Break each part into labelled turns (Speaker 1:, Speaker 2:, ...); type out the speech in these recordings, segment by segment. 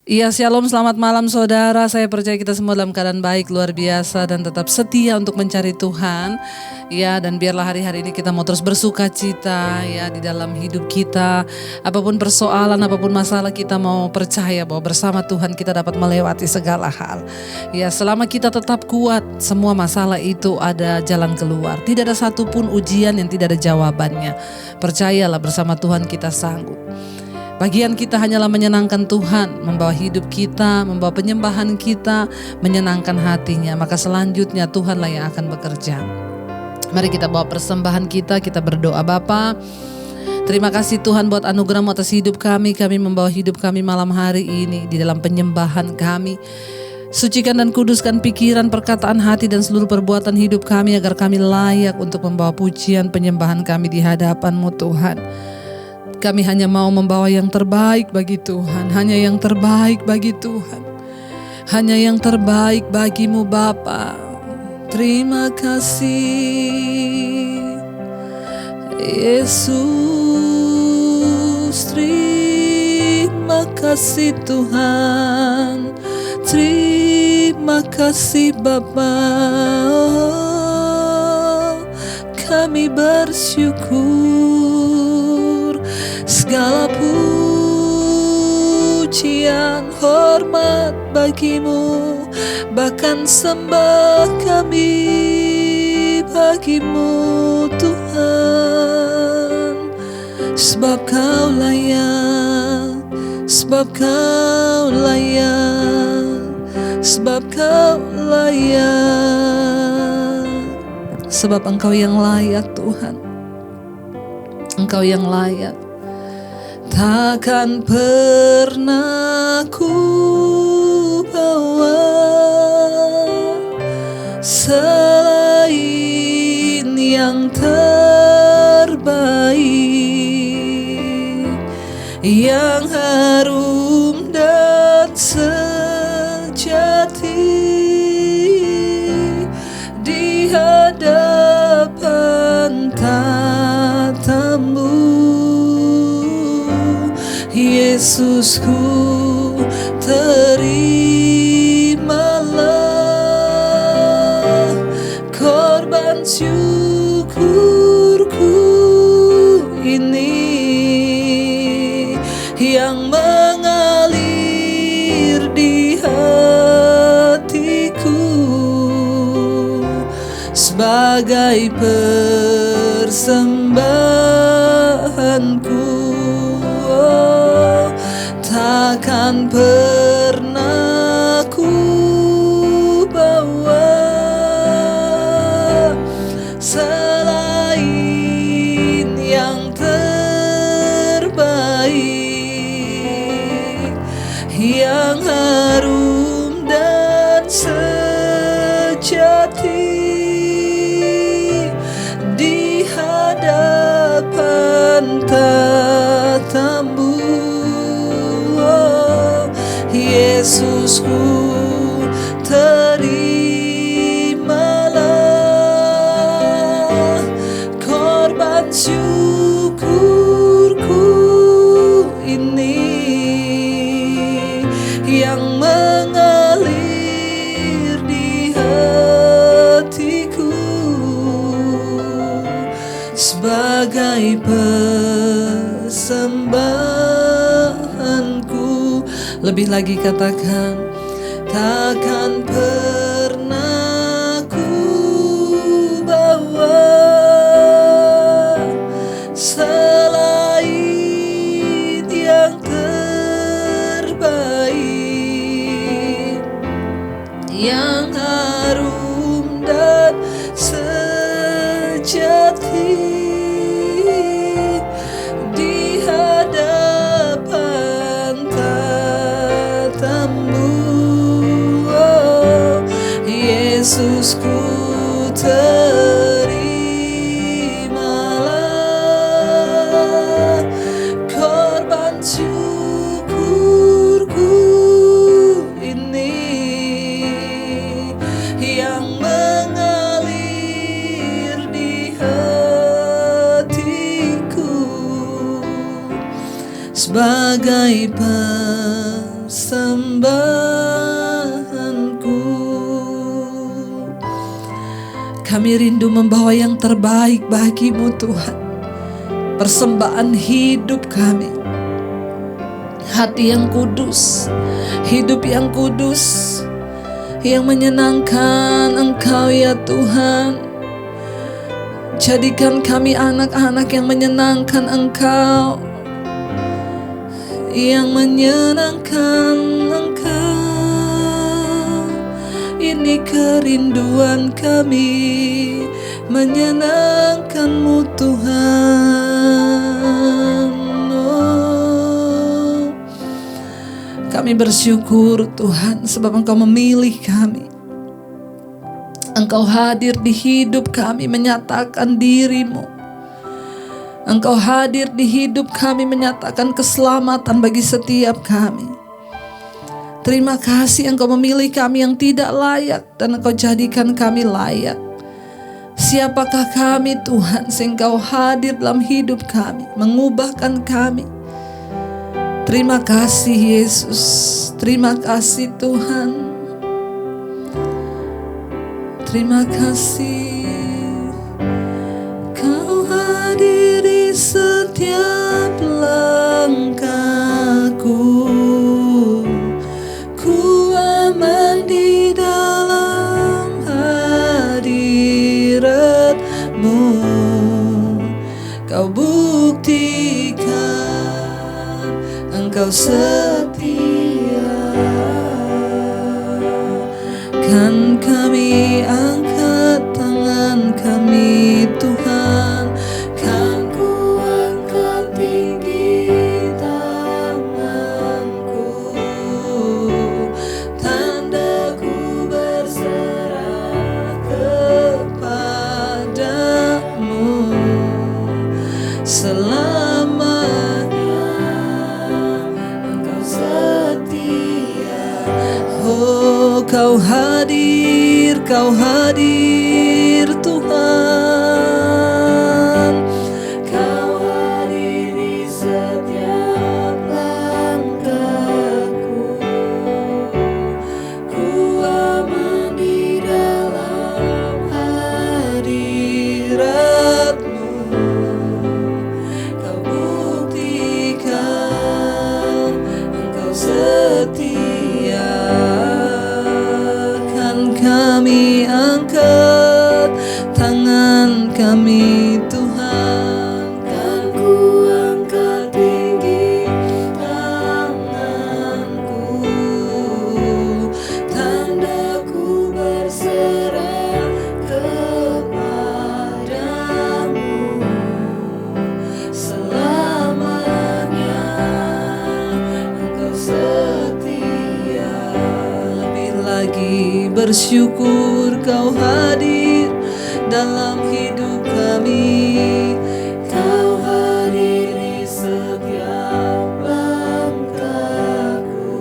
Speaker 1: Iya, shalom, selamat malam saudara. Saya percaya kita semua dalam keadaan baik, luar biasa, dan tetap setia untuk mencari Tuhan. Ya, dan biarlah hari-hari ini kita mau terus bersuka cita ya di dalam hidup kita. Apapun persoalan, apapun masalah, kita mau percaya bahwa bersama Tuhan kita dapat melewati segala hal. Ya, selama kita tetap kuat, semua masalah itu ada jalan keluar. Tidak ada satupun ujian yang tidak ada jawabannya. Percayalah, bersama Tuhan kita sanggup. Bagian kita hanyalah menyenangkan Tuhan, membawa hidup kita, membawa penyembahan kita, menyenangkan hatinya. Maka selanjutnya Tuhanlah yang akan bekerja. Mari kita bawa persembahan kita berdoa. Bapa, terima kasih Tuhan buat anugerah-Mu atas hidup kami. Kami membawa hidup kami malam hari ini di dalam penyembahan kami. Sucikan dan kuduskan pikiran, perkataan hati dan seluruh perbuatan hidup kami agar kami layak untuk membawa pujian penyembahan kami di hadapan-Mu Tuhan. Kami hanya mau membawa yang terbaik bagi Tuhan, hanya yang terbaik bagi Tuhan, hanya yang terbaik bagi-Mu Bapa. Terima kasih Yesus, terima kasih Tuhan, terima kasih Bapa. Kami bersyukur, segala pujian, hormat bagi-Mu, bahkan sembah kami bagi-Mu Tuhan. Sebab Kau layak, sebab Kau layak, sebab Kau layak, sebab Engkau yang layak Tuhan, Engkau yang layak. Takkan pernah ku bawa selain yang terbaik, yang harum dan sejati di hadapan tatamu. Yesusku, terimalah korban syukurku ini yang mengalir di hatiku sebagai persembahanku. Takkan pernah ku bawa selain yang terbaik, yang harum dan sejati di hadapan tatamu. Yesusku, terimalah korban syukurku ini yang mengalir di hatiku sebagai persembahanku. Lebih lagi katakan, takkan pernah ku bawa selain yang terbaik, yang harum dan sejati di hadapan tatamu. sebagai persembahanku. Kami rindu membawa yang terbaik bagimu Tuhan, persembahan hidup kami. Hati yang kudus, hidup yang kudus, yang menyenangkan Engkau ya Tuhan. Jadikan kami anak-anak yang menyenangkan Engkau, yang menyenangkan Engkau. Ini kerinduan kami, menyenangkan-Mu Tuhan. Oh, kami bersyukur Tuhan sebab Engkau memilih kami. Engkau hadir di hidup kami menyatakan diri-Mu. Engkau hadir di hidup kami menyatakan keselamatan bagi setiap kami. Terima kasih Engkau memilih kami yang tidak layak dan Engkau jadikan kami layak. Siapakah kami Tuhan sehingga Engkau hadir dalam hidup kami, mengubahkan kami. Terima kasih Yesus, terima kasih Tuhan. Terima kasih Kau hadir di setiap langkahku. Ku aman di dalam hadirat-Mu. Kau buktikan Engkau setia. Kan kami angkat tangan kami Tuhan, kan ku angkat tinggi tanganku, tandaku berserah kepadamu selamanya. Engkau setia. Oh, Kau hadir Tuhan. Kau hadir di setiap langkahku. Ku aman di dalam hadirat-Mu. Kau buktikan Engkau setia. Kami angkat tangan kami Tuhan, kan ku angkat tinggi tanganku, tandaku berserah kepadamu selamanya. Engkau setia. Lebih lagi bersyukur Kau hadir dalam hidup kami. Kau hadir di setiap langkahku.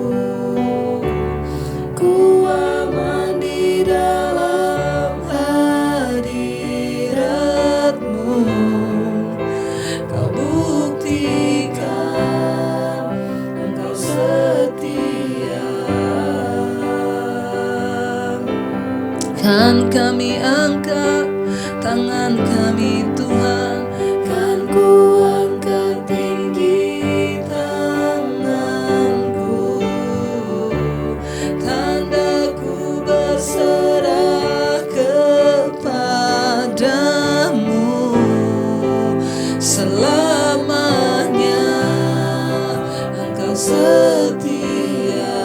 Speaker 1: Ku aman di dalam hadirat-Mu. Kau buktikan Engkau setia. Kan kami angkat tangan kami Tuhan, kan ku angkat tinggi tanganku, tandaku berserah kepadamu selamanya. Engkau setia.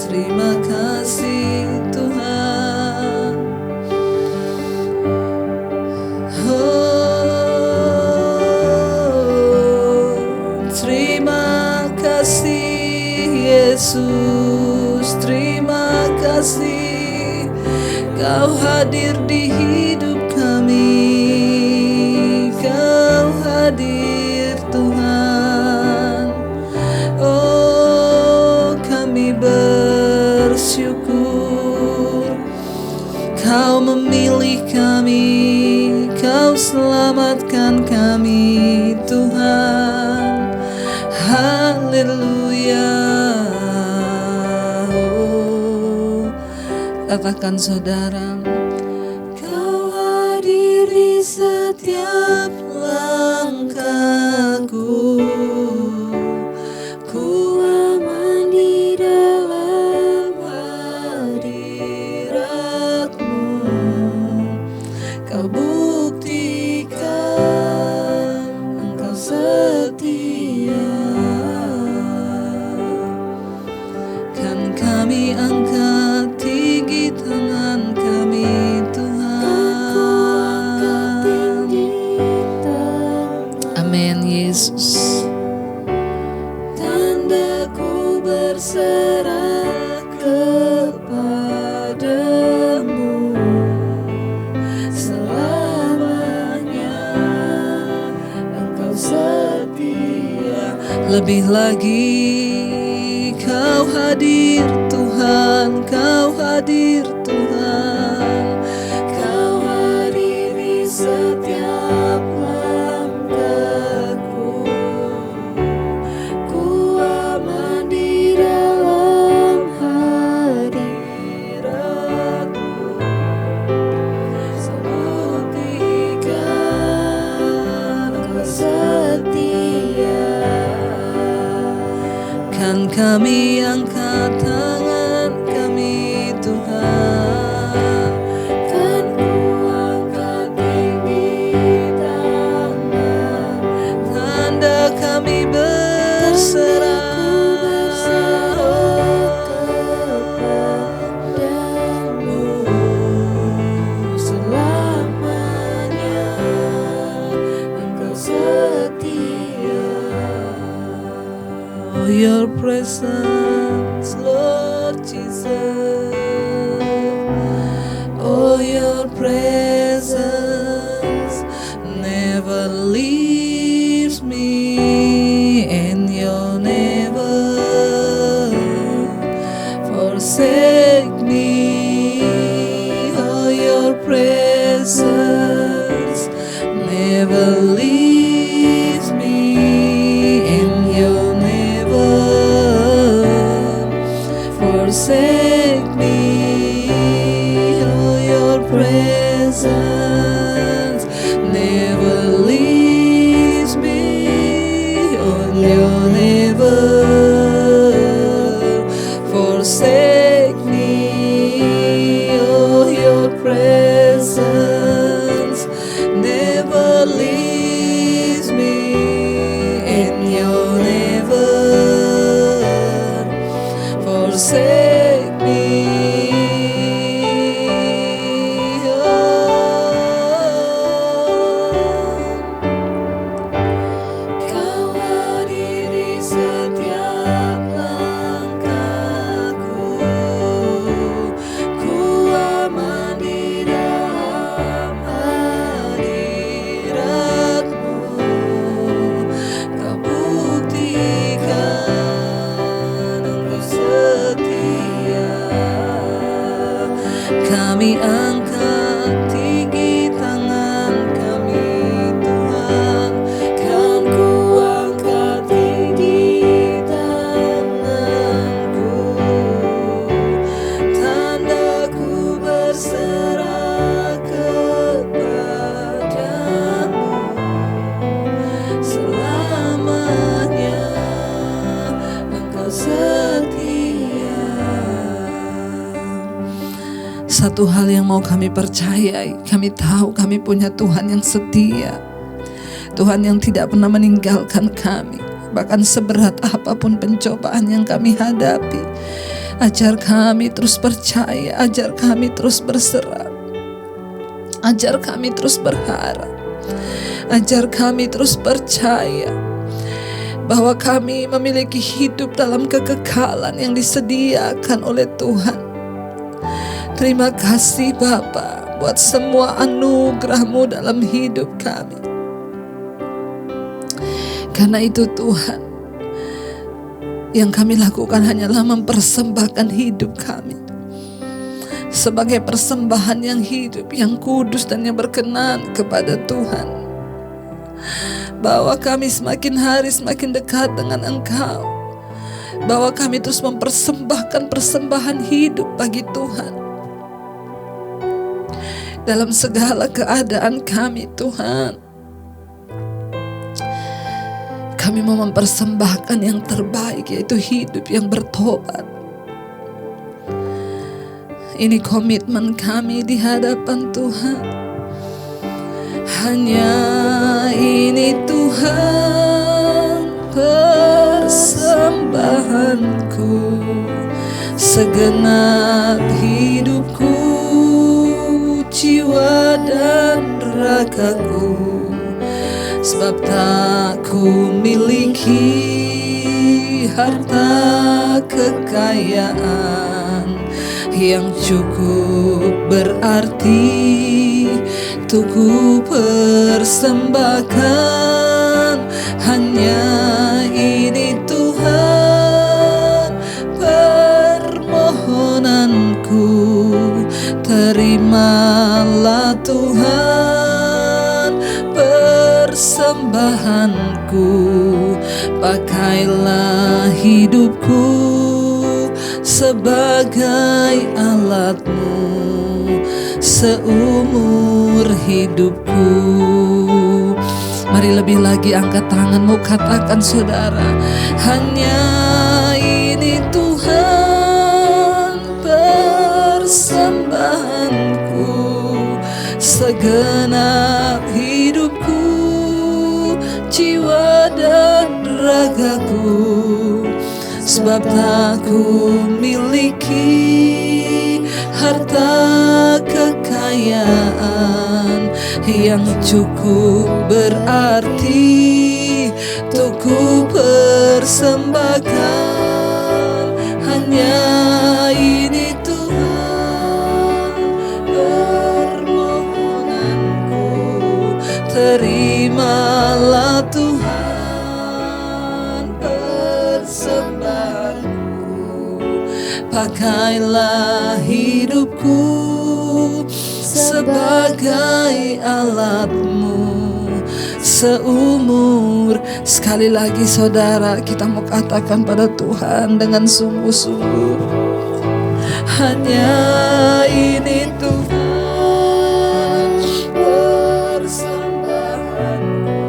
Speaker 1: Terima kasih Tuhan. Oh, terima kasih Yesus. Terima kasih Kau hadir di hidup kami. Kau hadir Tuhan. Oh, kami bersyukur Kau memilih kami, Kau selamatkan kami Tuhan. haleluya. Oh, katakan saudara, Kau hadiri setiap langkahku, ku aman di dalam hadirat-Mu. Kau buktikan Engkau setia. Kan kami angkat tinggi tangan kami, Tuhan. Amin, Yesus. Tandaku berserah kepadamu, selamanya Engkau setia. Lebih lagi Kau hadir Tuhan, Kau hadir Tuhan. Kau hadiri setiap langkahku, ku aman di dalam hadirat-Mu. Sebuktikan Engkau setia. Kan kami angkat tangan kami, Tuhan. Kan ku angkat tinggi tangan, tanda kami berserah kepadamu, selamanya Engkau setia. Oh, Your presence, Lord Jesus. Oh, Your presence never leaves me, and You'll never forsake me. Oh, Your presence never leaves me, and You'll forsake me. Oh, Your presence never leaves me. Oh, You'll never forsake me. Oh, Your presence never leaves me, and You'll never forsake me. Kau hadiri setiap langkahku, ku aman di dalam hadirat-Mu. Kau buktikan Engkau setia. Kami angkat tinggi tangan kami, Tuhan. Kan ku angkat tinggi tanganku, tandaku berserah kepadamu, selamanya Engkau setia. Satu hal yang mau kami percayai, kami tahu kami punya Tuhan yang setia, Tuhan yang tidak pernah meninggalkan kami, bahkan seberat apapun pencobaan yang kami hadapi. Ajar kami terus percaya, ajar kami terus berserah, ajar kami terus berharap, ajar kami terus percaya bahwa kami memiliki hidup dalam kekekalan yang disediakan oleh Tuhan. Terima kasih Bapa buat semua anugerah-Mu dalam hidup kami. Karena itu Tuhan, yang kami lakukan hanyalah mempersembahkan hidup kami sebagai persembahan yang hidup, yang kudus dan yang berkenan kepada Tuhan. Bahwa kami semakin hari semakin dekat dengan Engkau, bahwa kami terus mempersembahkan persembahan hidup bagi Tuhan. Dalam segala keadaan kami Tuhan, kami mau mempersembahkan yang terbaik, yaitu hidup yang bertobat. Ini komitmen kami di hadapan Tuhan. Hanya ini Tuhan persembahanku, segenap hidupku, jiwa dan ragaku. Sebab tak ku miliki harta kekayaan yang cukup berarti untuk ku persembahkan. Hanya ini Tuhan permohonanku, terimalah Tuhan persembahanku. Pakailah hidupku sebagai alat-Mu seumur hidupku. Mari lebih lagi angkat tanganmu, katakan saudara, hanya ini Tuhan persembahanku, segenap hidupku, jiwa dan ragaku. Sebab tak ku miliki harta kekayaan yang cukup berarti untuk ku persembahkan. Hanya ini Tuhan permohonanku, terimalah Tuhan persembahanku. Pakailah hidupku sebagai alat-Mu seumur. Sekali lagi saudara, kita mau katakan pada Tuhan dengan sungguh-sungguh, hanya ini Tuhan persembahanku,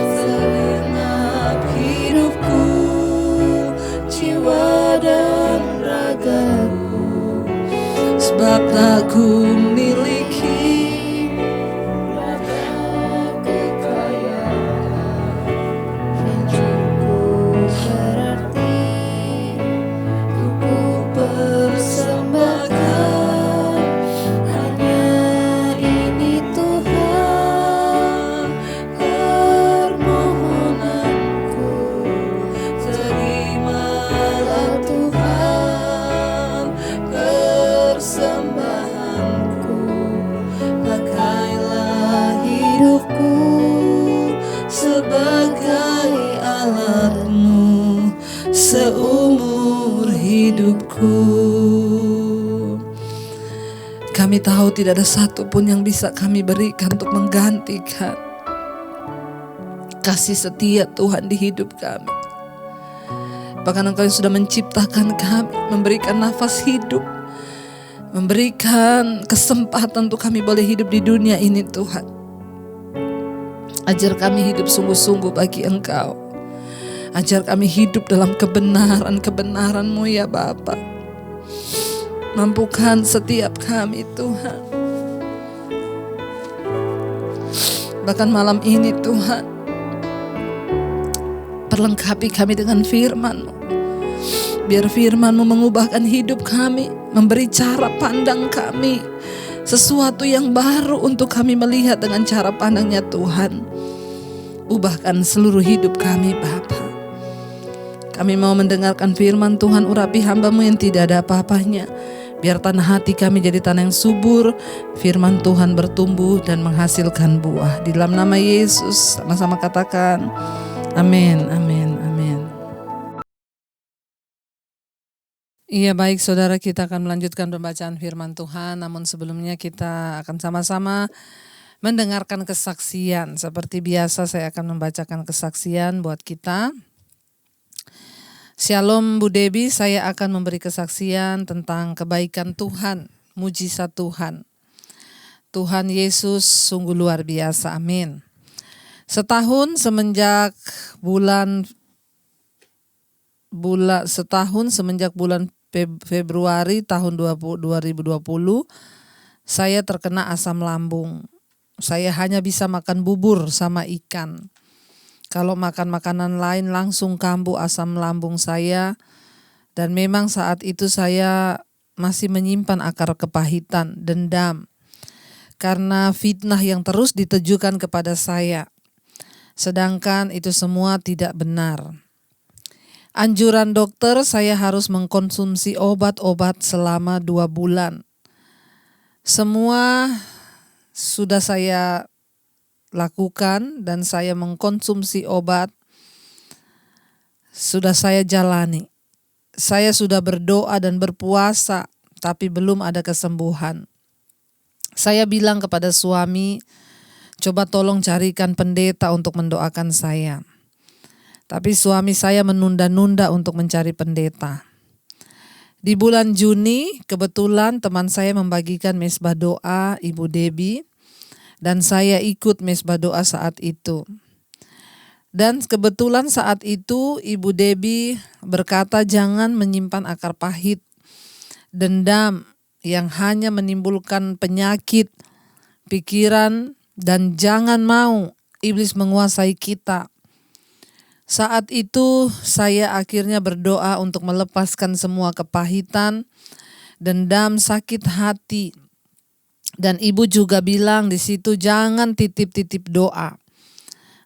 Speaker 1: segenap hidupku, jiwa dan ragaku. Sebab tak ku miliki harta kekayaan yang cukup berarti untuk ku persembahkan. Hanya ini Tuhan permohonanku, terimalah Tuhan persembahanku. Pakailah hidupku sebagai alat-Mu seumur hidupku. Kami tahu tidak ada satupun yang bisa kami berikan untuk menggantikan kasih setia Tuhan di hidup kami. Bahkan Engkau yang sudah menciptakan kami, memberikan nafas hidup, memberikan kesempatan untuk kami boleh hidup di dunia ini Tuhan. Ajar kami hidup sungguh-sungguh bagi Engkau. Ajar kami hidup dalam kebenaran-kebenaran-Mu ya Bapa. Mampukan setiap kami Tuhan. Bahkan malam ini Tuhan, perlengkapi kami dengan firman-Mu. Biar firman-Mu mengubahkan hidup kami, memberi cara pandang kami, sesuatu yang baru untuk kami melihat dengan cara pandangnya Tuhan. Ubahkan seluruh hidup kami Bapa. Kami mau mendengarkan firman Tuhan, urapi hamba-Mu yang tidak ada apa-apanya. Biar tanah hati kami jadi tanah yang subur, firman Tuhan bertumbuh dan menghasilkan buah. Di dalam nama Yesus, sama-sama katakan, amin, amin, amin. Iya baik saudara, kita akan melanjutkan pembacaan firman Tuhan. Namun sebelumnya kita akan sama-sama mendengarkan kesaksian. Seperti biasa saya akan membacakan kesaksian buat kita. Shalom Bu Debi, saya akan memberi kesaksian tentang kebaikan Tuhan, mujizat Tuhan. Tuhan Yesus sungguh luar biasa, amin. Setahun semenjak bulan Februari tahun 2020, saya terkena asam lambung. Saya hanya bisa makan bubur sama ikan. Kalau makan makanan lain langsung kambuh asam lambung saya. Dan memang saat itu saya masih menyimpan akar kepahitan, dendam. Karena fitnah yang terus ditujukan kepada saya. Sedangkan itu semua tidak benar. Anjuran dokter saya harus mengkonsumsi obat-obat selama 2 bulan. Semua sudah saya lakukan dan saya mengkonsumsi obat, sudah saya jalani. Saya sudah berdoa dan berpuasa, tapi belum ada kesembuhan. Saya bilang kepada suami, coba tolong carikan pendeta untuk mendoakan saya. Tapi suami saya menunda-nunda untuk mencari pendeta. Di bulan Juni, kebetulan teman saya membagikan mesbah doa Ibu Debi, dan saya ikut mesbah doa saat itu. Dan kebetulan saat itu Ibu Debi berkata jangan menyimpan akar pahit, dendam yang hanya menimbulkan penyakit, pikiran, dan jangan mau iblis menguasai kita. Saat itu saya akhirnya berdoa untuk melepaskan semua kepahitan, dendam, sakit hati. Dan ibu juga bilang di situ jangan titip-titip doa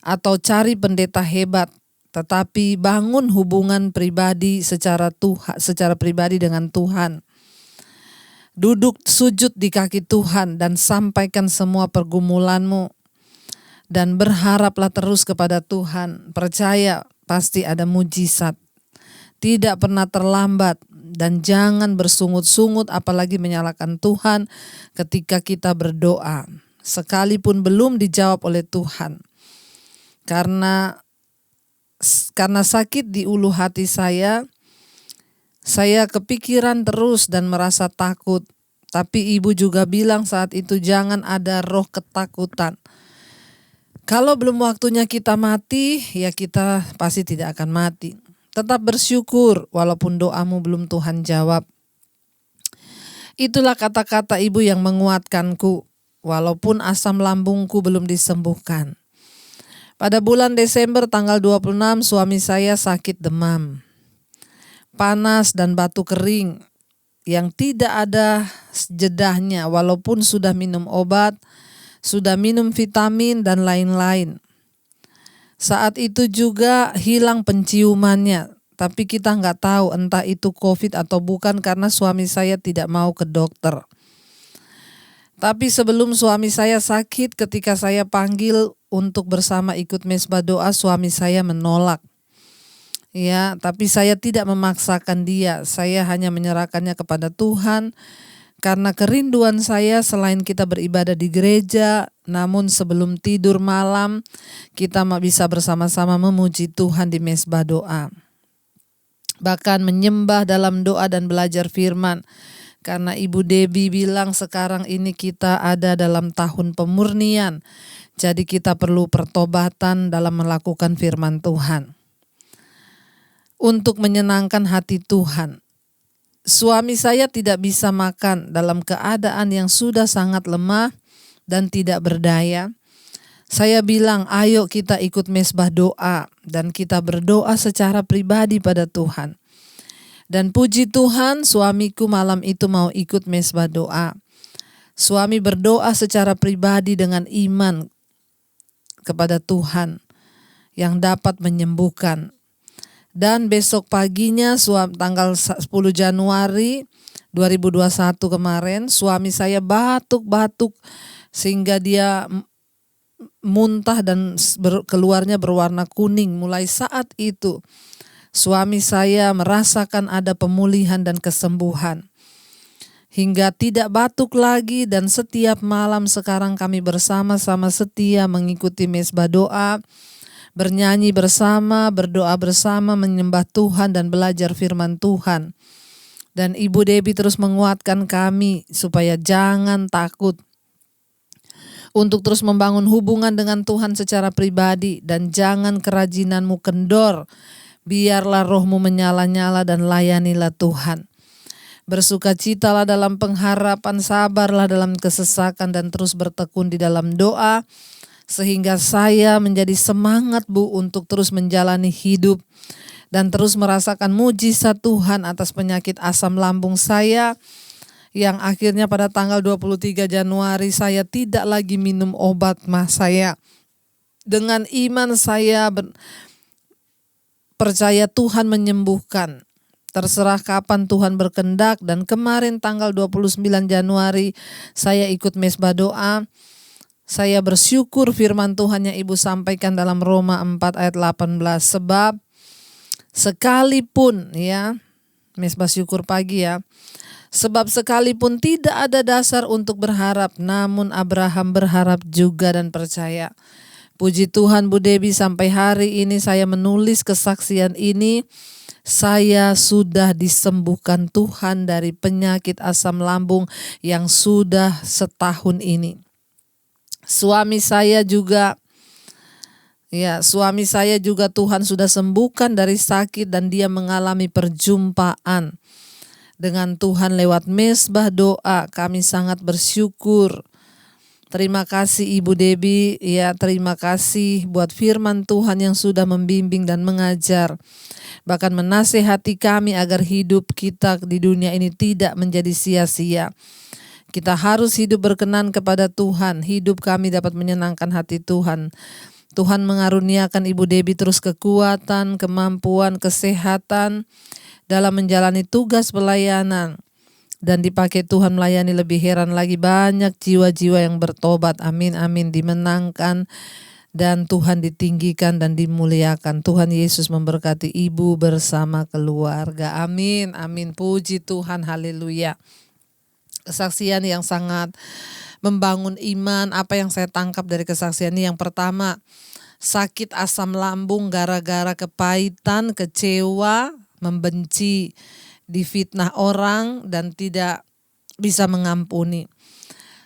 Speaker 1: atau cari pendeta hebat, tetapi bangun hubungan pribadi secara pribadi dengan Tuhan. Duduk sujud di kaki Tuhan dan sampaikan semua pergumulanmu dan berharaplah terus kepada Tuhan. Percaya pasti ada mujizat. Tidak pernah terlambat. Dan jangan bersungut-sungut apalagi menyalahkan Tuhan ketika kita berdoa. Sekalipun belum dijawab oleh Tuhan. Karena sakit di ulu hati saya kepikiran terus dan merasa takut. Tapi ibu juga bilang saat itu jangan ada roh ketakutan. Kalau belum waktunya kita mati, ya kita pasti tidak akan mati. Tetap bersyukur walaupun doamu belum Tuhan jawab. Itulah kata-kata ibu yang menguatkanku walaupun asam lambungku belum disembuhkan. Pada bulan Desember tanggal 26 suami saya sakit demam, panas dan batuk kering yang tidak ada jedahnya walaupun sudah minum obat, sudah minum vitamin dan lain-lain. Saat itu juga hilang penciumannya, tapi kita nggak tahu entah itu COVID atau bukan karena suami saya tidak mau ke dokter. Tapi sebelum suami saya sakit, ketika saya panggil untuk bersama ikut mesbah doa, suami saya menolak. Ya, tapi saya tidak memaksakan dia, saya hanya menyerahkannya kepada Tuhan. Karena kerinduan saya selain kita beribadah di gereja, namun sebelum tidur malam kita bisa bersama-sama memuji Tuhan di mesbah doa. Bahkan menyembah dalam doa dan belajar firman. Karena Ibu Debi bilang sekarang ini kita ada dalam tahun pemurnian. Jadi kita perlu pertobatan dalam melakukan firman Tuhan. Untuk menyenangkan hati Tuhan. Suami saya tidak bisa makan dalam keadaan yang sudah sangat lemah dan tidak berdaya. Saya bilang, ayo kita ikut mesbah doa dan kita berdoa secara pribadi pada Tuhan. Dan puji Tuhan, suamiku malam itu mau ikut mesbah doa. Suami berdoa secara pribadi dengan iman kepada Tuhan yang dapat menyembuhkan. Dan besok paginya tanggal 10 Januari 2021 kemarin suami saya batuk-batuk sehingga dia muntah dan keluarnya berwarna kuning. Mulai saat itu suami saya merasakan ada pemulihan dan kesembuhan. Hingga tidak batuk lagi dan setiap malam sekarang kami bersama-sama setia mengikuti mesbah doa. bernyanyi bersama, berdoa bersama, menyembah Tuhan dan belajar firman Tuhan. Dan Ibu Debbie terus menguatkan kami supaya jangan takut untuk terus membangun hubungan dengan Tuhan secara pribadi, dan jangan kerajinanmu kendor. Biarlah rohmu menyala-nyala dan layanilah Tuhan. Bersukacitalah dalam pengharapan, sabarlah dalam kesesakan, dan terus bertekun di dalam doa, sehingga saya menjadi semangat Bu untuk terus menjalani hidup dan terus merasakan mujizat Tuhan atas penyakit asam lambung saya, yang akhirnya pada tanggal 23 Januari saya tidak lagi minum obat saya. Dengan iman saya percaya Tuhan menyembuhkan. Terserah kapan Tuhan berkehendak, dan kemarin tanggal 29 Januari saya ikut mesbah doa. Saya bersyukur firman Tuhan yang Ibu sampaikan dalam Roma 4 ayat 18. Sebab sekalipun mesbah syukur pagi sebab sekalipun tidak ada dasar untuk berharap, namun Abraham berharap juga dan percaya. Puji Tuhan Bu Debbie, sampai hari ini saya menulis kesaksian ini. Saya sudah disembuhkan Tuhan dari penyakit asam lambung yang sudah setahun ini. Suami saya juga Tuhan sudah sembuhkan dari sakit, dan dia mengalami perjumpaan dengan Tuhan lewat mesbah doa. Kami sangat bersyukur. Terima kasih Ibu Debbie, terima kasih buat firman Tuhan yang sudah membimbing dan mengajar, bahkan menasehati kami agar hidup kita di dunia ini tidak menjadi sia-sia. Kita harus hidup berkenan kepada Tuhan, hidup kami dapat menyenangkan hati Tuhan. Tuhan mengaruniakan Ibu Debbie terus kekuatan, kemampuan, kesehatan dalam menjalani tugas pelayanan. Dan dipakai Tuhan melayani lebih heran lagi, banyak jiwa-jiwa yang bertobat. Amin, amin, dimenangkan dan Tuhan ditinggikan dan dimuliakan. Tuhan Yesus memberkati Ibu bersama keluarga. Amin, amin, puji Tuhan, haleluya. Kesaksian yang sangat membangun iman. Apa yang saya tangkap dari kesaksian ini? Yang pertama, sakit asam lambung gara-gara kepahitan, kecewa, membenci, difitnah orang, dan tidak bisa mengampuni.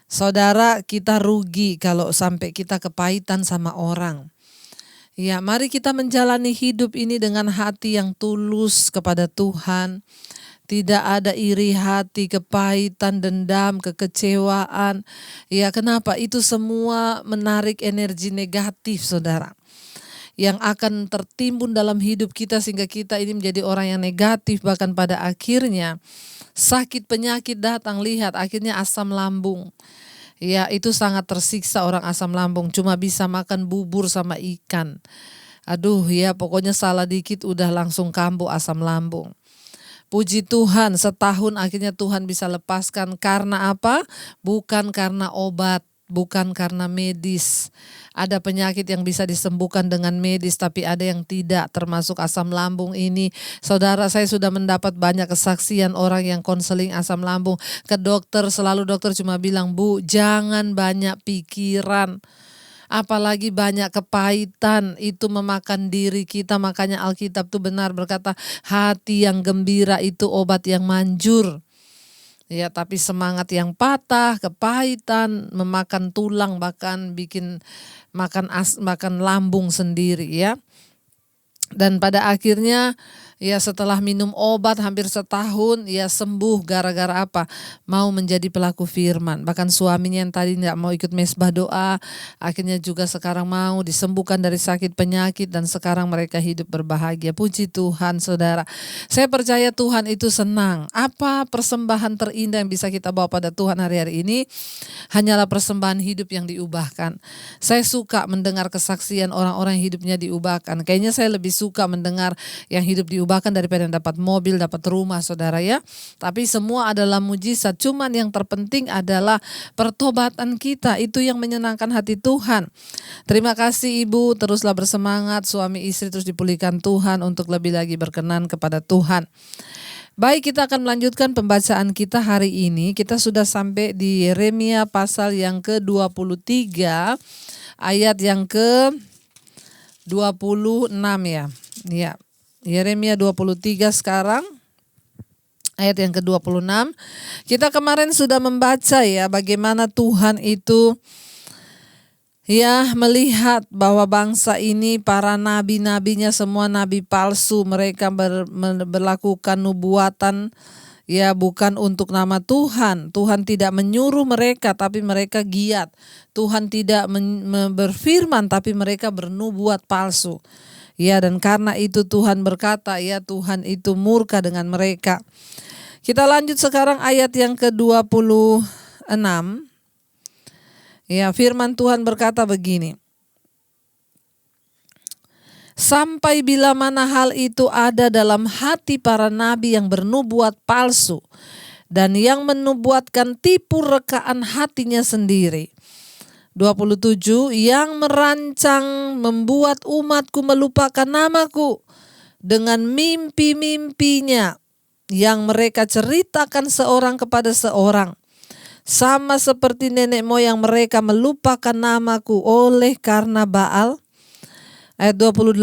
Speaker 1: Saudara, kita rugi kalau sampai kita kepahitan sama orang. Mari kita menjalani hidup ini dengan hati yang tulus kepada Tuhan. Tidak ada iri hati, kepahitan, dendam, kekecewaan. Kenapa? Itu semua menarik energi negatif, saudara, yang akan tertimbun dalam hidup kita sehingga kita ini menjadi orang yang negatif. Bahkan pada akhirnya sakit penyakit datang. Lihat, akhirnya asam lambung. Itu sangat tersiksa orang asam lambung, cuma bisa makan bubur sama ikan. Pokoknya salah dikit udah langsung kambuh asam lambung. Puji Tuhan, setahun akhirnya Tuhan bisa lepaskan. Karena apa? Bukan karena obat, bukan karena medis. Ada penyakit yang bisa disembuhkan dengan medis, tapi ada yang tidak, termasuk asam lambung ini. Saudara, saya sudah mendapat banyak kesaksian orang yang konseling asam lambung ke dokter. Selalu dokter cuma bilang, Bu, jangan banyak pikiran. Apalagi banyak kepahitan, itu memakan diri kita. Makanya Alkitab itu benar berkata, hati yang gembira itu obat yang manjur. Tapi semangat yang patah, kepahitan, memakan tulang, bahkan bikin makan lambung sendiri. Dan pada akhirnya setelah minum obat hampir setahun, sembuh gara-gara apa? Mau menjadi pelaku firman. Bahkan suaminya yang tadi tidak mau ikut mesbah doa, akhirnya juga sekarang mau disembuhkan dari sakit penyakit, dan sekarang mereka hidup berbahagia. Puji Tuhan, saudara. Saya percaya Tuhan itu senang. Apa persembahan terindah yang bisa kita bawa pada Tuhan hari-hari ini? Hanyalah persembahan hidup yang diubahkan. Saya suka mendengar kesaksian orang-orang yang hidupnya diubahkan. Kayaknya saya lebih suka mendengar yang hidup diubahkan daripada yang dapat mobil, dapat rumah, saudara Tapi semua adalah mujizat. Cuman yang terpenting adalah pertobatan kita. Itu yang menyenangkan hati Tuhan. Terima kasih Ibu, teruslah bersemangat. Suami istri terus dipulihkan Tuhan untuk lebih lagi berkenan kepada Tuhan. Baik, kita akan melanjutkan pembacaan kita hari ini. Kita sudah sampai di Yeremia pasal yang ke-23 ayat yang ke 26 ya. Ya. Yeremia 23 sekarang. Ayat yang ke-26. Kita kemarin sudah membaca ya bagaimana Tuhan itu ya melihat bahwa bangsa ini para nabi-nabinya semua nabi palsu. Mereka berlakukan nubuatan ya bukan untuk nama Tuhan. Tuhan tidak menyuruh mereka tapi mereka giat. Tuhan tidak berfirman tapi mereka bernubuat palsu. Ya, dan karena itu Tuhan berkata ya Tuhan itu murka dengan mereka. Kita lanjut sekarang ayat yang ke-26. Ya, firman Tuhan berkata begini. Sampai bila mana hal itu ada dalam hati para nabi yang bernubuat palsu dan yang menubuatkan tipu rekaan hatinya sendiri. 27, yang merancang membuat umatku melupakan namaku dengan mimpi-mimpinya yang mereka ceritakan seorang kepada seorang. Sama seperti nenek moyang mereka melupakan namaku oleh karena Baal. Ayat 28.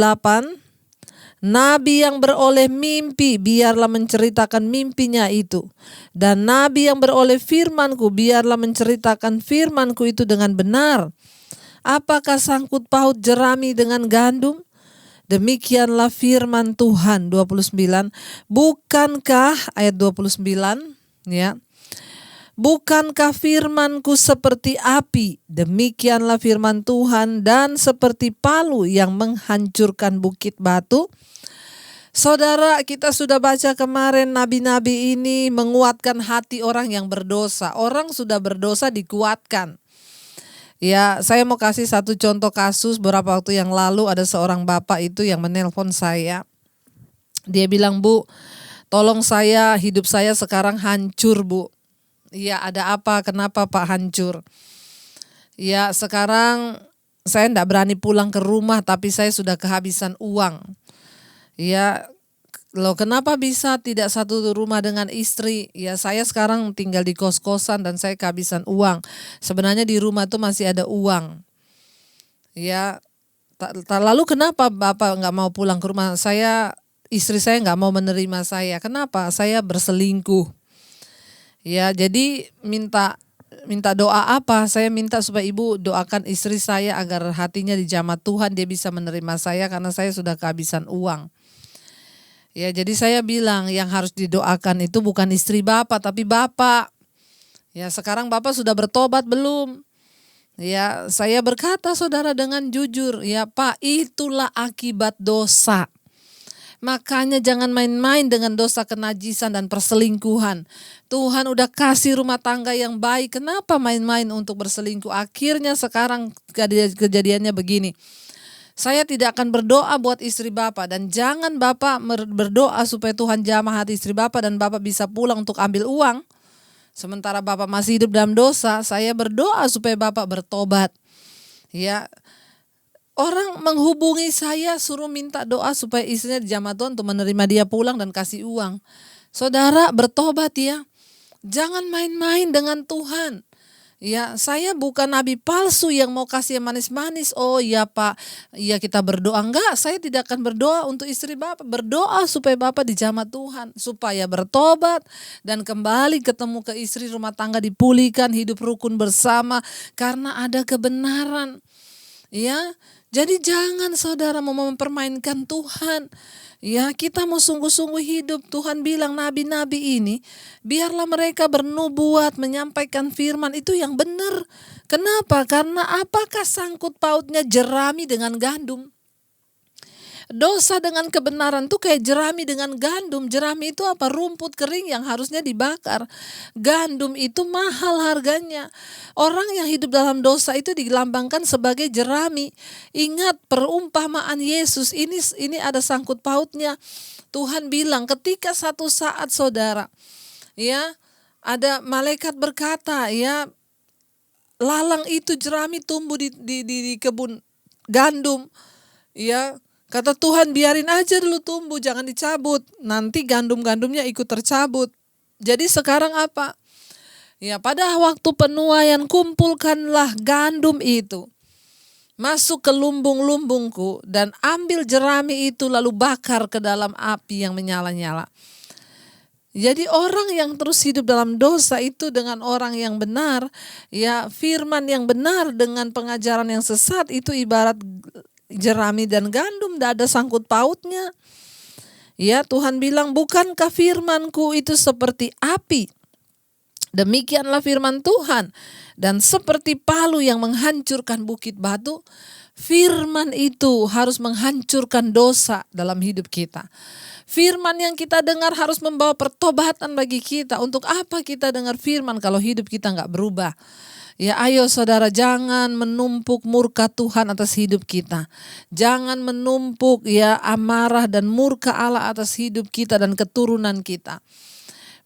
Speaker 1: Nabi yang beroleh mimpi biarlah menceritakan mimpinya itu. Dan nabi yang beroleh firmanku biarlah menceritakan firmanku itu dengan benar. Apakah sangkut paut jerami dengan gandum? Demikianlah firman Tuhan. 29. Bukankah ayat 29 ya. Bukankah firmanku seperti api? Demikianlah firman Tuhan, dan seperti palu yang menghancurkan bukit batu. Saudara, kita sudah baca kemarin nabi-nabi ini menguatkan hati orang yang berdosa. Orang sudah berdosa dikuatkan. Ya, saya mau kasih satu contoh kasus. Beberapa waktu yang lalu ada seorang bapak itu yang menelpon saya. Dia bilang, Bu, tolong saya, hidup saya sekarang hancur, Bu. Ya, ada apa? Kenapa Pak hancur? Ya, sekarang saya tidak berani pulang ke rumah, tapi saya sudah kehabisan uang. Ya, loh kenapa bisa tidak satu rumah dengan istri? Ya, saya sekarang tinggal di kos-kosan dan saya kehabisan uang. Sebenarnya di rumah itu masih ada uang. Ya, lalu kenapa Bapak nggak mau pulang ke rumah? Istri saya nggak mau menerima saya. Kenapa? Saya berselingkuh. Ya, jadi minta doa apa? Saya minta supaya Ibu doakan istri saya agar hatinya dijamah Tuhan, dia bisa menerima saya karena saya sudah kehabisan uang. Ya, jadi saya bilang yang harus didoakan itu bukan istri Bapak tapi Bapak. Ya, sekarang Bapak sudah bertobat belum? Ya, saya berkata saudara dengan jujur, ya Pak, itulah akibat dosa. Makanya jangan main-main dengan dosa kenajisan dan perselingkuhan. Tuhan udah kasih rumah tangga yang baik, kenapa main-main untuk berselingkuh? Akhirnya sekarang kejadiannya begini. Saya tidak akan berdoa buat istri Bapak, dan jangan Bapak berdoa supaya Tuhan jamah hati istri Bapak dan Bapak bisa pulang untuk ambil uang. Sementara Bapak masih hidup dalam dosa, saya berdoa supaya Bapak bertobat. Ya, orang menghubungi saya suruh minta doa supaya istrinya dijamah Tuhan untuk menerima dia pulang dan kasih uang. Saudara, bertobat ya. Jangan main-main dengan Tuhan. Ya, saya bukan nabi palsu yang mau kasih yang manis-manis. Oh ya Pak, ya kita berdoa. Enggak, saya tidak akan berdoa untuk istri Bapak. Berdoa supaya Bapak dijamah Tuhan. Supaya bertobat dan kembali ketemu ke istri, rumah tangga dipulihkan, hidup rukun bersama. Karena ada kebenaran. Ya, jadi jangan saudara mau mempermainkan Tuhan. Ya, kita mau sungguh-sungguh hidup. Tuhan bilang nabi-nabi ini, biarlah mereka bernubuat, menyampaikan firman itu yang benar. Kenapa? Karena apakah sangkut pautnya jerami dengan gandum? Dosa dengan kebenaran tuh kayak jerami dengan gandum. Jerami itu apa? Rumput kering yang harusnya dibakar. Gandum itu mahal harganya. Orang yang hidup dalam dosa itu dilambangkan sebagai jerami. Ingat perumpamaan Yesus, ini ada sangkut pautnya. Tuhan bilang ketika satu saat saudara, ya, ada malaikat berkata, ya, lalang itu jerami tumbuh di kebun gandum. Ya, kata Tuhan, biarin aja dulu tumbuh, jangan dicabut. Nanti gandum-gandumnya ikut tercabut. Jadi sekarang apa? Ya, pada waktu penuaian kumpulkanlah gandum itu. masuk ke lumbung-lumbungku dan ambil jerami itu lalu bakar ke dalam api yang menyala-nyala. Jadi orang yang terus hidup dalam dosa itu dengan orang yang benar, ya firman yang benar dengan pengajaran yang sesat itu ibarat jerami dan gandum, tidak ada sangkut pautnya. Ya, Tuhan bilang, bukankah firmanku itu seperti api? Demikianlah firman Tuhan. Dan seperti palu yang menghancurkan bukit batu, firman itu harus menghancurkan dosa dalam hidup kita. Firman yang kita dengar harus membawa pertobatan bagi kita. Untuk apa kita dengar firman kalau hidup kita nggak berubah? Ya ayo saudara, jangan menumpuk murka Tuhan atas hidup kita. Jangan menumpuk ya amarah dan murka Allah atas hidup kita dan keturunan kita.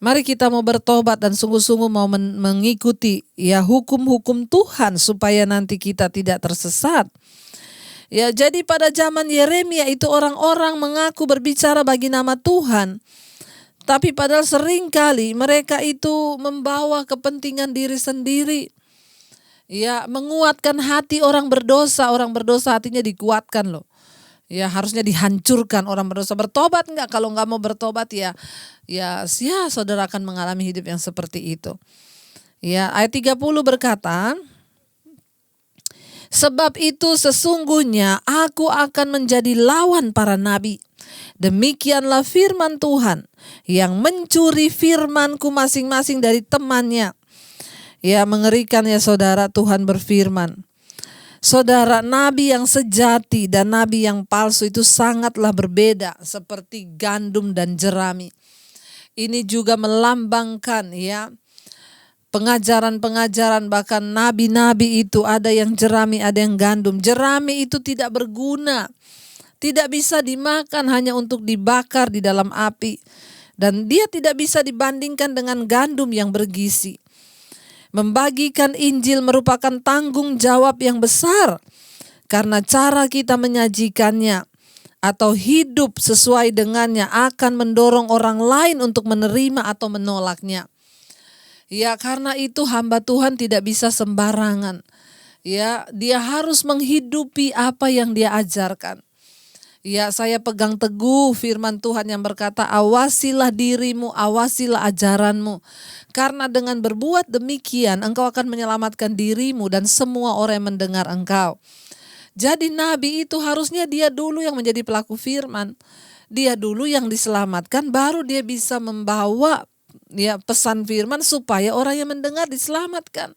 Speaker 1: Mari kita mau bertobat dan sungguh-sungguh mau mengikuti ya hukum-hukum Tuhan supaya nanti kita tidak tersesat. Ya, jadi pada zaman Yeremia itu orang-orang mengaku berbicara bagi nama Tuhan. Tapi padahal seringkali mereka itu membawa kepentingan diri sendiri. Ya, menguatkan hati orang berdosa hatinya dikuatkan loh. Ya, harusnya dihancurkan orang berdosa. Bertobat enggak? Kalau enggak mau bertobat ya saudara akan mengalami hidup yang seperti itu. Ya, ayat 30 berkata, sebab itu sesungguhnya aku akan menjadi lawan para nabi. Demikianlah firman Tuhan yang mencuri firmanku masing-masing dari temannya. Ya, mengerikan ya saudara, Tuhan berfirman. Saudara, nabi yang sejati dan nabi yang palsu itu sangatlah berbeda, seperti gandum dan jerami. Ini juga melambangkan ya pengajaran-pengajaran, bahkan nabi-nabi itu ada yang jerami, ada yang gandum. Jerami itu tidak berguna, tidak bisa dimakan, hanya untuk dibakar di dalam api. Dan dia tidak bisa dibandingkan dengan gandum yang bergizi. Membagikan Injil merupakan tanggung jawab yang besar karena cara kita menyajikannya atau hidup sesuai dengannya akan mendorong orang lain untuk menerima atau menolaknya. Ya, karena itu hamba Tuhan tidak bisa sembarangan. Ya, dia harus menghidupi apa yang dia ajarkan. Ya, saya pegang teguh firman Tuhan yang berkata, awasilah dirimu, awasilah ajaranmu. Karena dengan berbuat demikian, engkau akan menyelamatkan dirimu dan semua orang yang mendengar engkau. Jadi nabi itu harusnya dia dulu yang menjadi pelaku firman. Dia dulu yang diselamatkan, baru dia bisa membawa ya pesan firman supaya orang yang mendengar diselamatkan.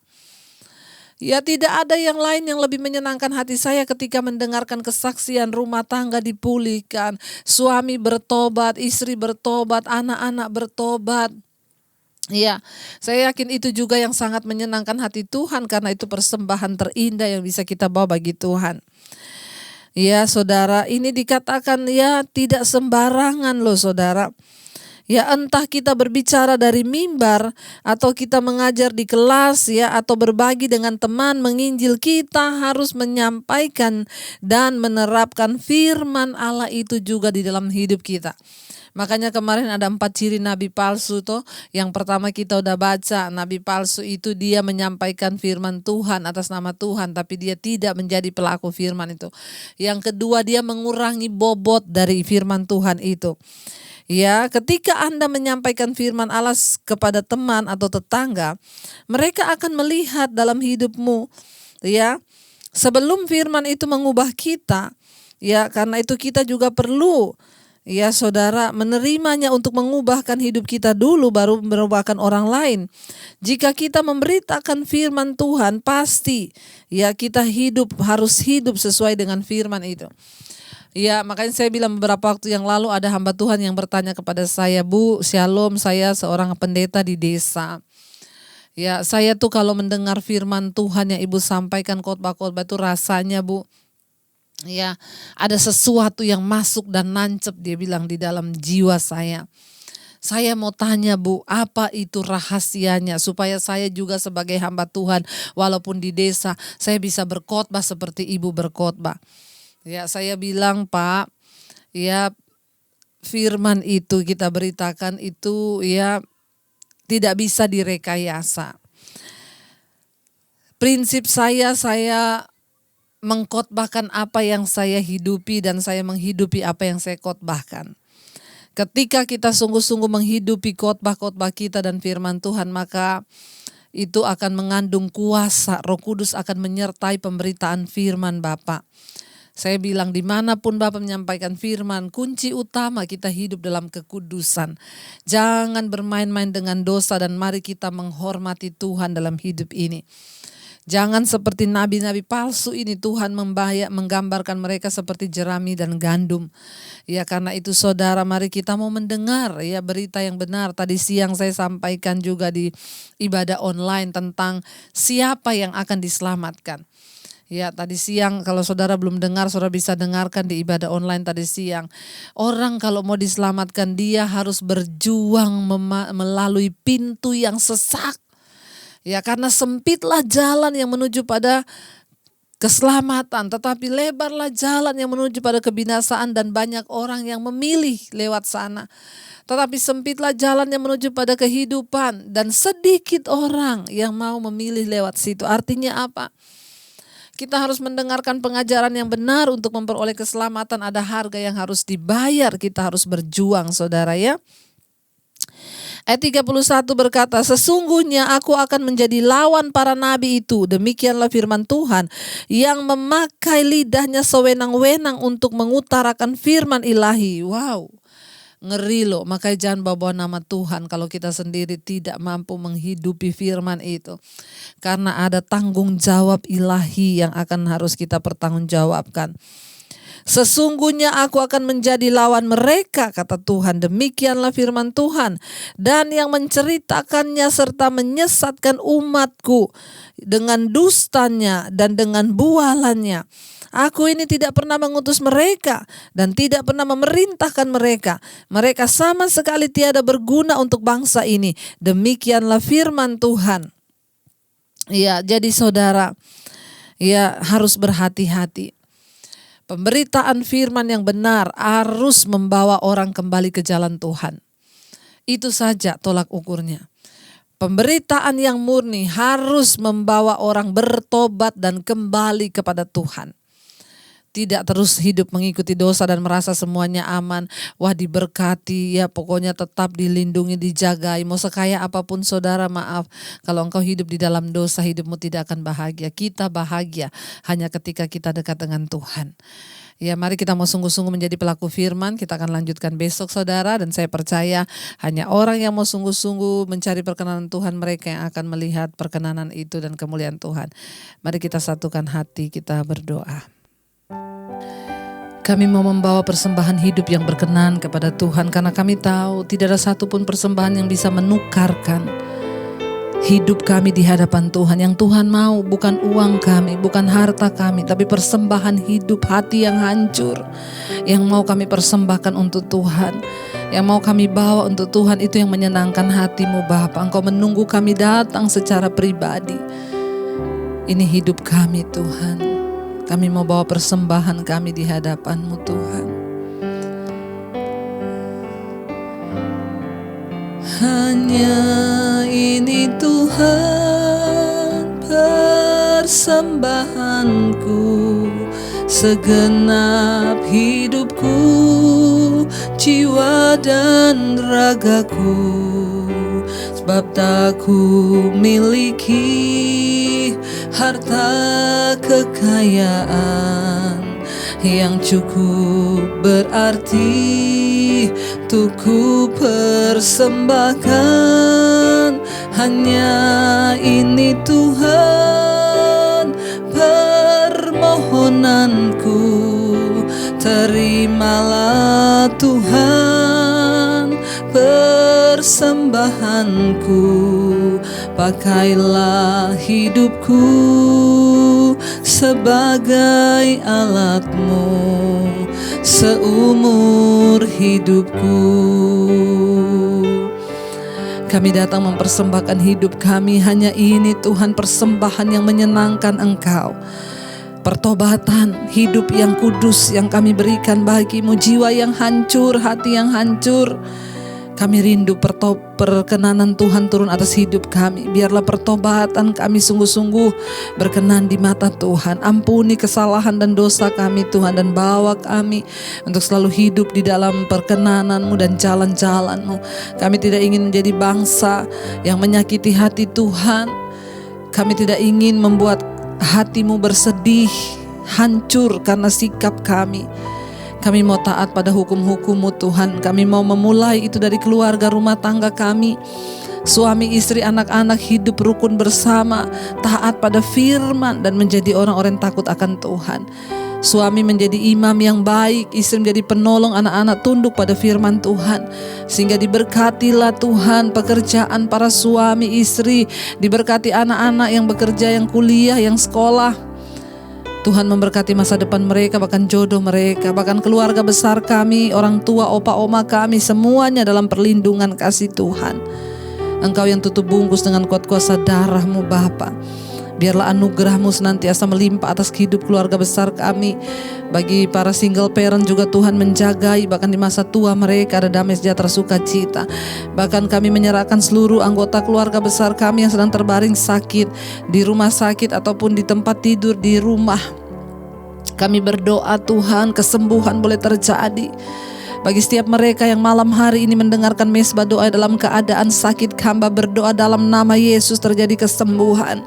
Speaker 1: Ya, tidak ada yang lain yang lebih menyenangkan hati saya ketika mendengarkan kesaksian rumah tangga dipulihkan, suami bertobat, istri bertobat, anak-anak bertobat. Ya, saya yakin itu juga yang sangat menyenangkan hati Tuhan karena itu persembahan terindah yang bisa kita bawa bagi Tuhan. Ya, saudara, ini dikatakan ya tidak sembarangan loh saudara. Ya, entah kita berbicara dari mimbar atau kita mengajar di kelas ya atau berbagi dengan teman menginjil, kita harus menyampaikan dan menerapkan firman Allah itu juga di dalam hidup kita. Makanya kemarin ada 4 ciri nabi palsu toh. Yang pertama kita udah baca, nabi palsu itu dia menyampaikan firman Tuhan atas nama Tuhan tapi dia tidak menjadi pelaku firman itu. Yang kedua, dia mengurangi bobot dari firman Tuhan itu. Ya, ketika Anda menyampaikan firman Allah kepada teman atau tetangga, mereka akan melihat dalam hidupmu, ya, sebelum firman itu mengubah kita, ya, karena itu kita juga perlu, ya, saudara, menerimanya untuk mengubahkan hidup kita dulu, baru merubahkan orang lain. Jika kita memberitakan firman Tuhan, pasti, ya, kita harus hidup sesuai dengan firman itu. Ya, makanya saya bilang beberapa waktu yang lalu ada hamba Tuhan yang bertanya kepada saya, Bu, shalom, saya seorang pendeta di desa. Ya, saya tuh kalau mendengar firman Tuhan yang Ibu sampaikan khotbah-khotbah itu rasanya, Bu, ya ada sesuatu yang masuk dan nancep, dia bilang, di dalam jiwa saya. Saya mau tanya, Bu, apa itu rahasianya supaya saya juga sebagai hamba Tuhan walaupun di desa saya bisa berkhotbah seperti Ibu berkhotbah. Ya, saya bilang, Pak, ya firman itu kita beritakan itu ya tidak bisa direkayasa. Prinsip saya mengkhotbahkan apa yang saya hidupi dan saya menghidupi apa yang saya khotbahkan. Ketika kita sungguh-sungguh menghidupi khotbah-khotbah kita dan firman Tuhan, maka itu akan mengandung kuasa. Roh Kudus akan menyertai pemberitaan firman Bapa. Saya bilang dimanapun Bapak menyampaikan firman, kunci utama kita hidup dalam kekudusan. Jangan bermain-main dengan dosa dan mari kita menghormati Tuhan dalam hidup ini. Jangan seperti nabi-nabi palsu ini, Tuhan menggambarkan mereka seperti jerami dan gandum. Ya, karena itu saudara, mari kita mau mendengar ya berita yang benar. Tadi siang saya sampaikan juga di ibadah online tentang siapa yang akan diselamatkan. Ya, tadi siang kalau saudara belum dengar, saudara bisa dengarkan di ibadah online tadi siang. Orang kalau mau diselamatkan dia harus berjuang melalui pintu yang sesak. Ya, karena sempitlah jalan yang menuju pada keselamatan, tetapi lebarlah jalan yang menuju pada kebinasaan dan banyak orang yang memilih lewat sana. Tetapi sempitlah jalan yang menuju pada kehidupan dan sedikit orang yang mau memilih lewat situ. Artinya apa? Kita harus mendengarkan pengajaran yang benar untuk memperoleh keselamatan. Ada harga yang harus dibayar, kita harus berjuang saudara ya. Ayat 31 berkata, sesungguhnya aku akan menjadi lawan para nabi itu. Demikianlah firman Tuhan yang memakai lidahnya sewenang-wenang untuk mengutarakan firman ilahi. Wow, ngeri loh. Makanya jangan bawa nama Tuhan kalau kita sendiri tidak mampu menghidupi firman itu. Karena ada tanggung jawab ilahi yang akan harus kita pertanggungjawabkan. Sesungguhnya aku akan menjadi lawan mereka, kata Tuhan. Demikianlah firman Tuhan. Dan yang menceritakannya serta menyesatkan umatku dengan dustanya dan dengan bualannya. Aku ini tidak pernah mengutus mereka dan tidak pernah memerintahkan mereka. Mereka sama sekali tiada berguna untuk bangsa ini. Demikianlah firman Tuhan. Ya, jadi saudara, ya harus berhati-hati. Pemberitaan firman yang benar harus membawa orang kembali ke jalan Tuhan. Itu saja tolak ukurnya. Pemberitaan yang murni harus membawa orang bertobat dan kembali kepada Tuhan. Tidak terus hidup mengikuti dosa dan merasa semuanya aman. Wah, diberkati ya, pokoknya tetap dilindungi, dijagai. Mau sekaya apapun saudara, maaf. Kalau engkau hidup di dalam dosa, hidupmu tidak akan bahagia. Kita bahagia hanya ketika kita dekat dengan Tuhan. Ya, mari kita mau sungguh-sungguh menjadi pelaku firman. Kita akan lanjutkan besok saudara. Dan saya percaya hanya orang yang mau sungguh-sungguh mencari perkenanan Tuhan, mereka yang akan melihat perkenanan itu dan kemuliaan Tuhan. Mari kita satukan hati, kita berdoa. Kami mau membawa persembahan hidup yang berkenan kepada Tuhan karena kami tahu tidak ada satupun persembahan yang bisa menukarkan hidup kami di hadapan Tuhan. Yang Tuhan mau bukan uang kami, bukan harta kami, tapi persembahan hidup hati yang hancur yang mau kami persembahkan untuk Tuhan, yang mau kami bawa untuk Tuhan. Itu yang menyenangkan hatimu Bapa. Engkau menunggu kami datang secara pribadi. Ini hidup kami Tuhan. Kami mau bawa persembahan kami di hadapan-Mu Tuhan. Hanya ini Tuhan persembahanku, segenap hidupku, jiwa dan ragaku. Sebab tak ku miliki harta kekayaan yang cukup berarti untuk ku persembahkan. Hanya ini Tuhan permohonanku, terimalah Tuhan persembahanku. Pakailah hidupku sebagai alat-Mu seumur hidupku. Kami datang mempersembahkan hidup kami. Hanya ini Tuhan, persembahan yang menyenangkan Engkau. Pertobatan, hidup yang kudus yang kami berikan bagi-Mu. Jiwa yang hancur, hati yang hancur, Kami rindu perkenanan Tuhan turun atas hidup kami. Biarlah pertobatan kami sungguh-sungguh berkenan di mata Tuhan. Ampuni kesalahan dan dosa kami Tuhan, dan bawa kami untuk selalu hidup di dalam perkenanan-Mu dan jalan-jalan-Mu. Kami tidak ingin menjadi bangsa yang menyakiti hati Tuhan. Kami tidak ingin membuat hati-Mu bersedih, hancur karena sikap kami. Kami mau taat pada hukum-hukum-Mu Tuhan. Kami mau memulai itu dari keluarga rumah tangga kami. Suami, istri, anak-anak hidup rukun bersama, taat pada firman dan menjadi orang-orang yang takut akan Tuhan. Suami menjadi imam yang baik, istri menjadi penolong, anak-anak tunduk pada firman Tuhan. Sehingga diberkatilah Tuhan pekerjaan para suami istri, diberkati anak-anak yang bekerja, yang kuliah, yang sekolah. Tuhan memberkati masa depan mereka, bahkan jodoh mereka, bahkan keluarga besar kami, orang tua, opa, oma kami, semuanya dalam perlindungan kasih Tuhan. Engkau yang tutup bungkus dengan kuat kuasa darah-Mu Bapa. Biarlah anugerah-Mu senantiasa melimpah atas hidup keluarga besar kami. Bagi para single parent juga Tuhan menjagai, bahkan di masa tua mereka ada damai sejahtera sukacita. Bahkan kami menyerahkan seluruh anggota keluarga besar kami yang sedang terbaring sakit di rumah sakit ataupun di tempat tidur di rumah. Kami berdoa Tuhan, kesembuhan boleh terjadi. Bagi setiap mereka yang malam hari ini mendengarkan mesbah doa dalam keadaan sakit, hamba berdoa dalam nama Yesus terjadi kesembuhan.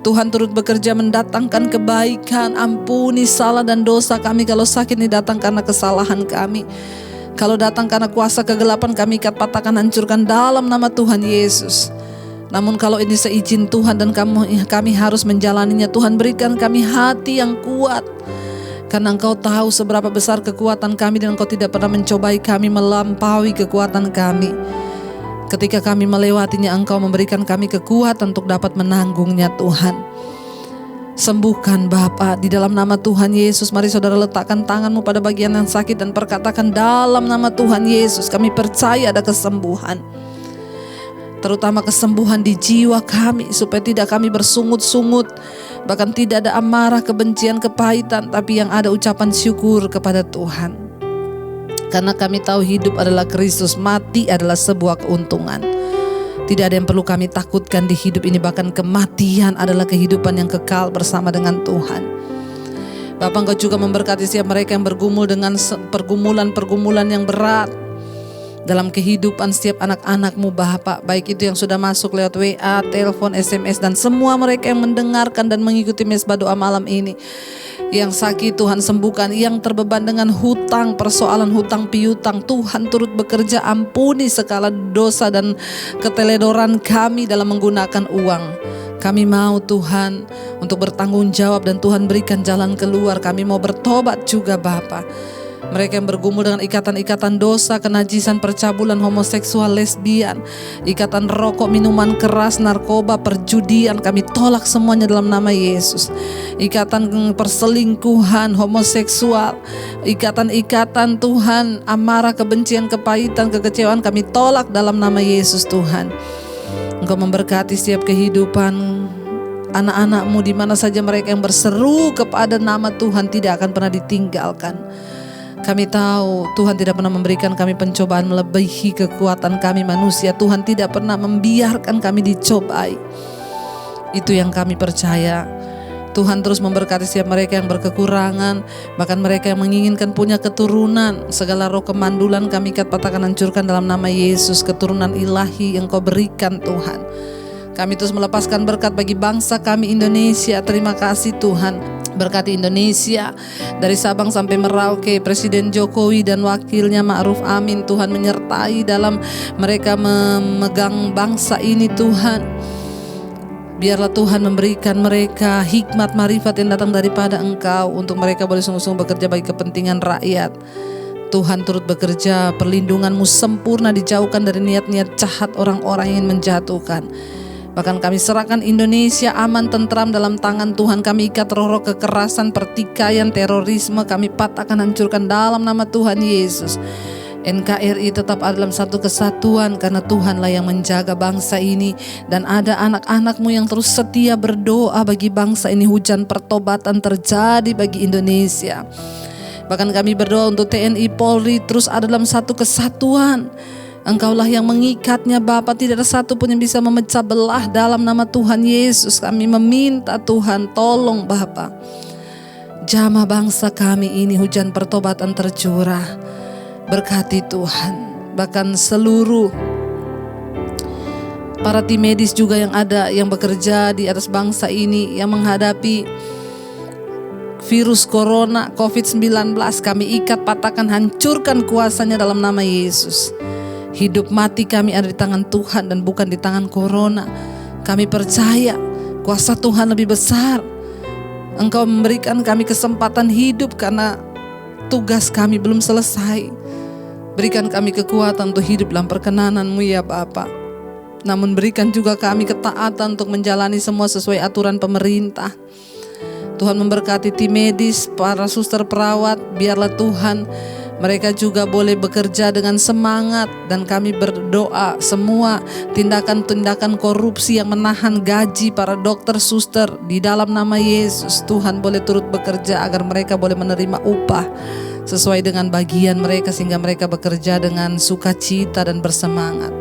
Speaker 1: Tuhan turut bekerja mendatangkan kebaikan. Ampuni salah dan dosa kami kalau sakit ini datang karena kesalahan kami. Kalau datang karena kuasa kegelapan, kami ikat, patahkan, hancurkan dalam nama Tuhan Yesus. Namun kalau ini seizin Tuhan dan kami harus menjalaninya, Tuhan berikan kami hati yang kuat. Karena Engkau tahu seberapa besar kekuatan kami dan Engkau tidak pernah mencobai kami melampaui kekuatan kami. Ketika kami melewatinya, Engkau memberikan kami kekuatan untuk dapat menanggungnya Tuhan. Sembuhkan Bapa di dalam nama Tuhan Yesus. Mari saudara letakkan tanganmu pada bagian yang sakit dan perkatakan dalam nama Tuhan Yesus, kami percaya ada kesembuhan. Terutama kesembuhan di jiwa kami, supaya tidak kami bersungut-sungut, bahkan tidak ada amarah, kebencian, kepahitan, tapi yang ada ucapan syukur kepada Tuhan. Karena kami tahu hidup adalah Kristus, mati adalah sebuah keuntungan. Tidak ada yang perlu kami takutkan di hidup ini, bahkan kematian adalah kehidupan yang kekal bersama dengan Tuhan. Bapa, Engkau juga memberkati setiap mereka yang bergumul dengan pergumulan-pergumulan yang berat dalam kehidupan setiap anak-anak-Mu Bapa, baik itu yang sudah masuk lewat WA, telepon, SMS, dan semua mereka yang mendengarkan dan mengikuti mesbah doa malam ini. Yang sakit Tuhan sembuhkan, yang terbeban dengan hutang, persoalan hutang piutang, Tuhan turut bekerja, ampuni segala dosa dan keteledoran kami dalam menggunakan uang. Kami mau Tuhan untuk bertanggung jawab dan Tuhan berikan jalan keluar. Kami mau bertobat juga Bapa. Mereka yang bergumul dengan ikatan-ikatan dosa, kenajisan, percabulan, homoseksual, lesbian, ikatan rokok, minuman keras, narkoba, perjudian, kami tolak semuanya dalam nama Yesus. Ikatan perselingkuhan, homoseksual, ikatan-ikatan Tuhan, amarah, kebencian, kepahitan, kekecewaan, kami tolak dalam nama Yesus Tuhan. Engkau memberkati setiap kehidupan anak-anak-Mu di mana saja mereka yang berseru kepada nama Tuhan tidak akan pernah ditinggalkan. Kami tahu Tuhan tidak pernah memberikan kami pencobaan melebihi kekuatan kami manusia. Tuhan tidak pernah membiarkan kami dicobai. Itu yang kami percaya. Tuhan terus memberkati setiap mereka yang berkekurangan, bahkan mereka yang menginginkan punya keturunan. Segala roh kemandulan kami ikat, patahkan, hancurkan dalam nama Yesus. Keturunan ilahi yang Kau berikan Tuhan. Kami terus melepaskan berkat bagi bangsa kami Indonesia. Terima kasih Tuhan. Berkati Indonesia dari Sabang sampai Merauke, Presiden Jokowi dan wakilnya Ma'ruf Amin, Tuhan menyertai dalam mereka memegang bangsa ini Tuhan. Biarlah Tuhan memberikan mereka hikmat marifat yang datang daripada Engkau, untuk mereka boleh sungguh-sungguh bekerja bagi kepentingan rakyat. Tuhan turut bekerja, perlindungan-Mu sempurna, dijauhkan dari niat-niat jahat orang-orang yang ingin menjatuhkan. Bahkan kami serahkan Indonesia aman, tentram dalam tangan Tuhan. Kami ikat roh-roh kekerasan, pertikaian, terorisme, kami patahkan, hancurkan dalam nama Tuhan Yesus. NKRI tetap ada dalam satu kesatuan, karena Tuhanlah yang menjaga bangsa ini. Dan ada anak-anak-Mu yang terus setia berdoa bagi bangsa ini. Hujan pertobatan terjadi bagi Indonesia. Bahkan kami berdoa untuk TNI Polri terus ada dalam satu kesatuan. Engkaulah yang mengikatnya Bapa, tidak ada satu pun yang bisa memecah belah. Dalam nama Tuhan Yesus kami meminta Tuhan, tolong Bapa, jamah bangsa kami ini hujan pertobatan tercurah. Berkati Tuhan, bahkan seluruh para tim medis juga yang ada, yang bekerja di atas bangsa ini, yang menghadapi virus corona COVID-19, kami ikat, patahkan, hancurkan kuasanya dalam nama Yesus. Hidup mati kami ada di tangan Tuhan dan bukan di tangan corona. Kami percaya kuasa Tuhan lebih besar. Engkau memberikan kami kesempatan hidup karena tugas kami belum selesai. Berikan kami kekuatan untuk hidup dalam perkenanan-Mu ya Bapa. Namun berikan juga kami ketaatan untuk menjalani semua sesuai aturan pemerintah. Tuhan memberkati tim medis, para suster perawat, biarlah Tuhan mereka juga boleh bekerja dengan semangat. Dan kami berdoa semua tindakan-tindakan korupsi yang menahan gaji para dokter suster, di dalam nama Yesus Tuhan boleh turut bekerja agar mereka boleh menerima upah sesuai dengan bagian mereka, sehingga mereka bekerja dengan sukacita dan bersemangat.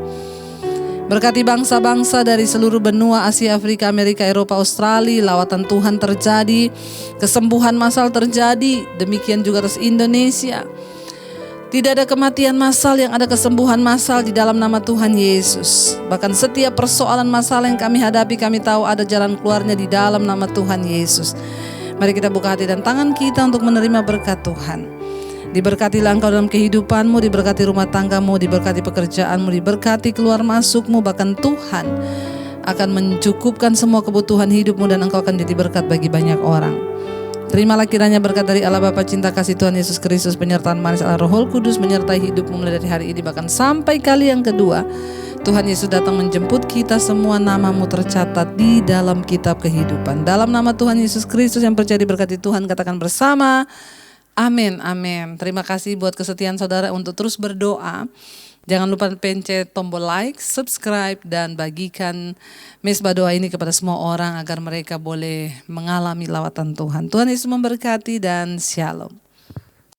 Speaker 1: Berkati bangsa-bangsa dari seluruh benua Asia, Afrika, Amerika, Eropa, Australia. Lawatan Tuhan terjadi, kesembuhan massal terjadi. Demikian juga atas Indonesia. Tidak ada kematian massal, yang ada kesembuhan massal di dalam nama Tuhan Yesus. Bahkan setiap persoalan massal yang kami hadapi, kami tahu ada jalan keluarnya di dalam nama Tuhan Yesus. Mari kita buka hati dan tangan kita untuk menerima berkat Tuhan. Diberkatilah engkau dalam kehidupanmu, diberkati rumah tanggamu, diberkati pekerjaanmu, diberkati keluar masukmu. Bahkan Tuhan akan mencukupkan semua kebutuhan hidupmu dan engkau akan jadi berkat bagi banyak orang. Terimalah kiranya berkat dari Allah Bapa, cinta kasih Tuhan Yesus Kristus, penyertaan manis Allah Roh Kudus menyertai hidupmu mulai dari hari ini bahkan sampai kali yang kedua. Tuhan Yesus datang menjemput kita semua, namamu tercatat di dalam kitab kehidupan. Dalam nama Tuhan Yesus Kristus yang percaya diberkati Tuhan, katakan bersama, amin, amin. Terima kasih buat kesetiaan saudara untuk terus berdoa. Jangan lupa pencet tombol like, subscribe, dan bagikan mesbah doa ini kepada semua orang agar mereka boleh mengalami lawatan Tuhan. Tuhan Yesus memberkati dan shalom.